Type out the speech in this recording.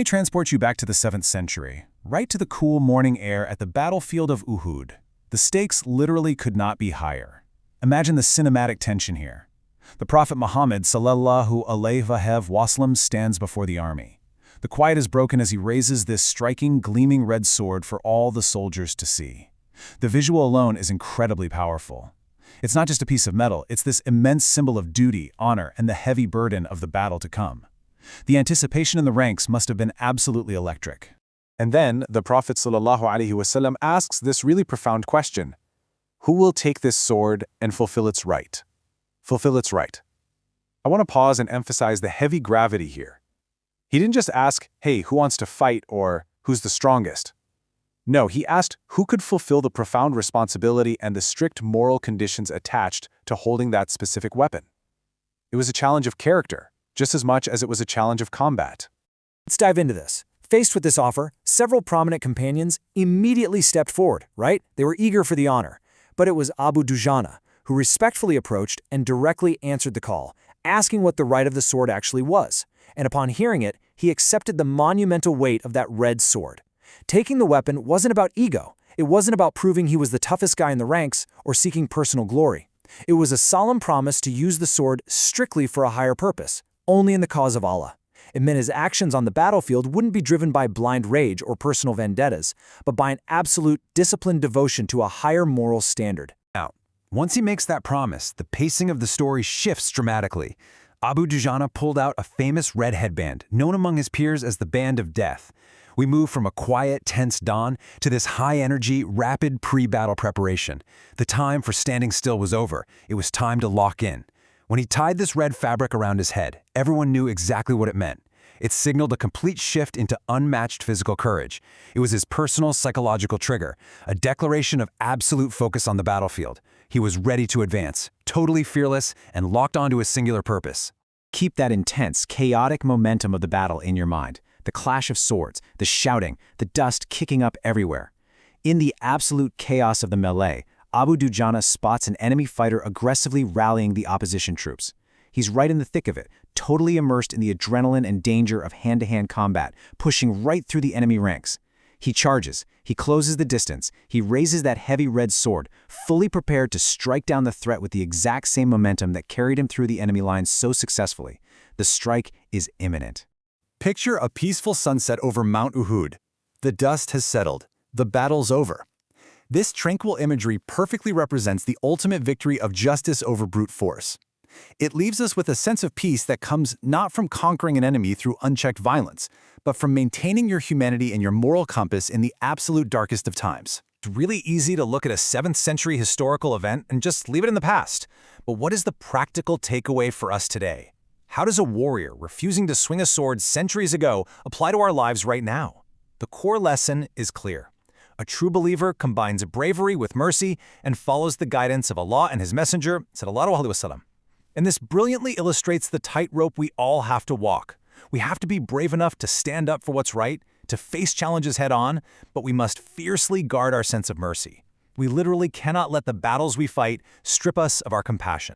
Let me transport you back to the 7th century, right to the cool morning air at the battlefield of Uhud. The stakes literally could not be higher. Imagine the cinematic tension here. The Prophet Muhammad sallallahu alaihi wasallam stands before the army. The quiet is broken as he raises this striking, gleaming red sword for all the soldiers to see. The visual alone is incredibly powerful. It's not just a piece of metal, it's this immense symbol of duty, honor, and the heavy burden of the battle to come. The anticipation in the ranks must have been absolutely electric. And then the Prophet ﷺ asks this really profound question: who will take this sword and fulfill its right? Fulfill its right. I want to pause and emphasize the heavy gravity here. He didn't just ask, hey, who wants to fight, or who's the strongest? No, he asked who could fulfill the profound responsibility and the strict moral conditions attached to holding that specific weapon. It was a challenge of character, just as much as it was a challenge of combat. Let's dive into this. Faced with this offer, several prominent companions immediately stepped forward, right? They were eager for the honor. But it was Abu Dujanah who respectfully approached and directly answered the call, asking what the right of the sword actually was. And upon hearing it, he accepted the monumental weight of that red sword. Taking the weapon wasn't about ego. It wasn't about proving he was the toughest guy in the ranks or seeking personal glory. It was a solemn promise to use the sword strictly for a higher purpose, only in the cause of Allah. It meant his actions on the battlefield wouldn't be driven by blind rage or personal vendettas, but by an absolute, disciplined devotion to a higher moral standard. Now, once he makes that promise, the pacing of the story shifts dramatically. Abu Dujanah pulled out a famous red headband, known among his peers as the Band of Death. We move from a quiet, tense dawn to this high-energy, rapid pre-battle preparation. The time for standing still was over. It was time to lock in. When he tied this red fabric around his head, everyone knew exactly what it meant. It signaled a complete shift into unmatched physical courage. It was his personal psychological trigger, a declaration of absolute focus on the battlefield. He was ready to advance, totally fearless, and locked onto a singular purpose. Keep that intense, chaotic momentum of the battle in your mind. The clash of swords, the shouting, the dust kicking up everywhere. In the absolute chaos of the melee, Abu Dujanah spots an enemy fighter aggressively rallying the opposition troops. He's right in the thick of it, totally immersed in the adrenaline and danger of hand-to-hand combat, pushing right through the enemy ranks. He charges, he closes the distance, he raises that heavy red sword, fully prepared to strike down the threat with the exact same momentum that carried him through the enemy lines so successfully. The strike is imminent. Picture a peaceful sunset over Mount Uhud. The dust has settled. The battle's over. This tranquil imagery perfectly represents the ultimate victory of justice over brute force. It leaves us with a sense of peace that comes not from conquering an enemy through unchecked violence, but from maintaining your humanity and your moral compass in the absolute darkest of times. It's really easy to look at a 7th century historical event and just leave it in the past. But what is the practical takeaway for us today? How does a warrior refusing to swing a sword centuries ago apply to our lives right now? The core lesson is clear. A true believer combines bravery with mercy and follows the guidance of Allah and His Messenger, sallallahu alaihi wasallam. And this brilliantly illustrates the tightrope we all have to walk. We have to be brave enough to stand up for what's right, to face challenges head-on, but we must fiercely guard our sense of mercy. We literally cannot let the battles we fight strip us of our compassion.